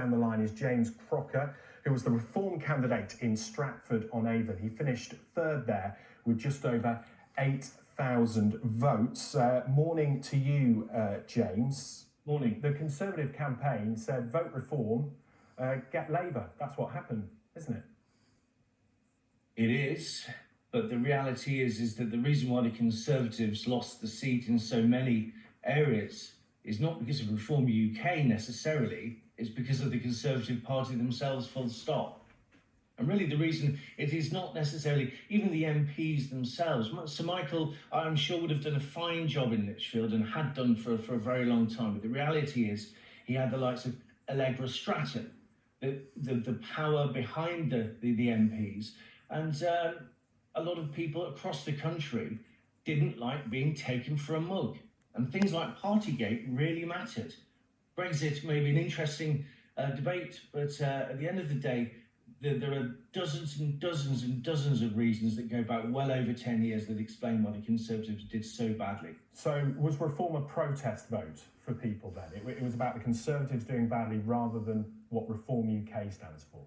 down the line is James Crocker, who was the Reform candidate in Stratford-on-Avon. He finished third there with just over 8,000 votes. Morning to you, James. Morning. The Conservative campaign said vote Reform, get Labour. That's what happened, isn't it? It is, but the reality is that the reason why the Conservatives lost the seat in so many areas is not because of Reform UK necessarily, it's because of the Conservative Party themselves, full stop. And really the reason it is not necessarily even the MPs themselves. Sir Michael, I'm sure, would have done a fine job in Lichfield and had done for a very long time. But the reality is he had the likes of Allegra Stratton, the power behind the MPs. And a lot of people across the country didn't like being taken for a mug. And things like Partygate really mattered. Brexit may be an interesting debate, but at the end of the day, there are dozens and dozens and dozens of reasons that go back well over 10 years that explain why the Conservatives did so badly. So was Reform a protest vote for people then? It was about the Conservatives doing badly rather than what Reform UK stands for?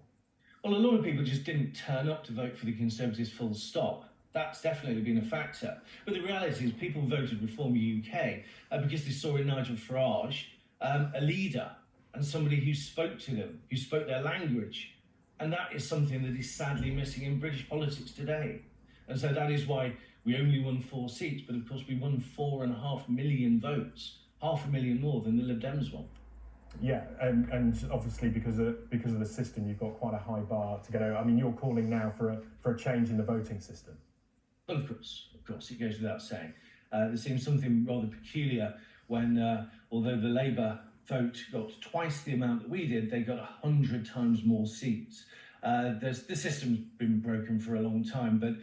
Well, a lot of people just didn't turn up to vote for the Conservatives full stop. That's definitely been a factor. But the reality is people voted Reform UK because they saw in Nigel Farage a leader and somebody who spoke to them, who spoke their language. And that is something that is sadly missing in British politics today. And so that is why we only won 4 seats, but of course we won 4.5 million votes, 500,000 more than the Lib Dems won. Yeah, and obviously because of the system, you've got quite a high bar to get over. I mean, you're calling now for a change in the voting system. Well, of course, it goes without saying. There seems something rather peculiar when, although the Labour vote got twice the amount that we did, they got 100 times more seats. The system's been broken for a long time, but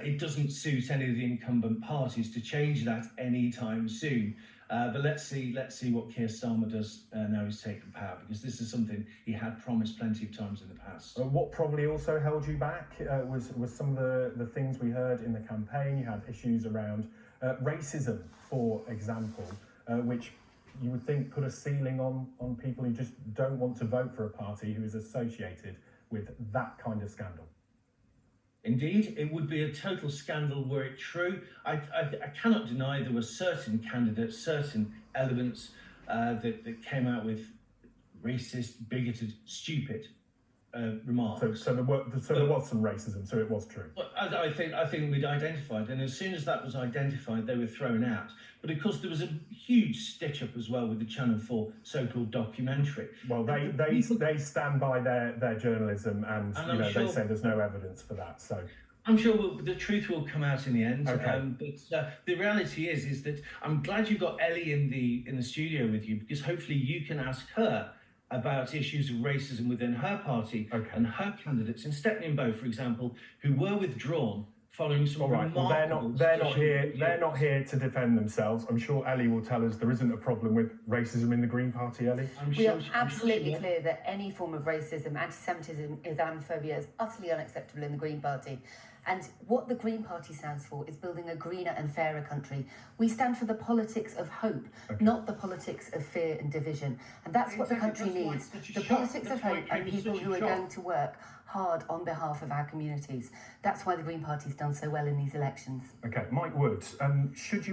it doesn't suit any of the incumbent parties to change that anytime soon. But let's see what Keir Starmer does now he's taken power, because this is something he had promised plenty of times in the past. What probably also held you back was some of the things we heard in the campaign. You had issues around racism, for example, which you would think put a ceiling on people who just don't want to vote for a party who is associated with that kind of scandal. Indeed, it would be a total scandal were it true. I cannot deny there were certain candidates, certain elements that came out with racist, bigoted, stupid remarks. So there was some racism, so it was true. Well, I think we'd identified, and as soon as that was identified, they were thrown out. But of course, there was a huge stitch-up as well with the Channel 4 so-called documentary. Well, they stand by their journalism, and you know, they say there's no evidence for that. So I'm sure the truth will come out in the end. Okay. But the reality is that I'm glad you got Ellie in the studio with you, because hopefully you can ask her about issues of racism within her party and her candidates. And Stepney and Bow, for example, who were withdrawn following some remarkable... Well, they're not here to defend themselves. I'm sure Ellie will tell us there isn't a problem with racism in the Green Party, Ellie. We are absolutely clear that any form of racism, anti-Semitism, Islamophobia is utterly unacceptable in the Green Party. And what the Green Party stands for is building a greener and fairer country. We stand for the politics of hope, not the politics of fear and division. And that's what the country needs. The politics of hope and people who are going to work hard on behalf of our communities. That's why the Green Party's done so well in these elections. Okay, Mike Wood, should you have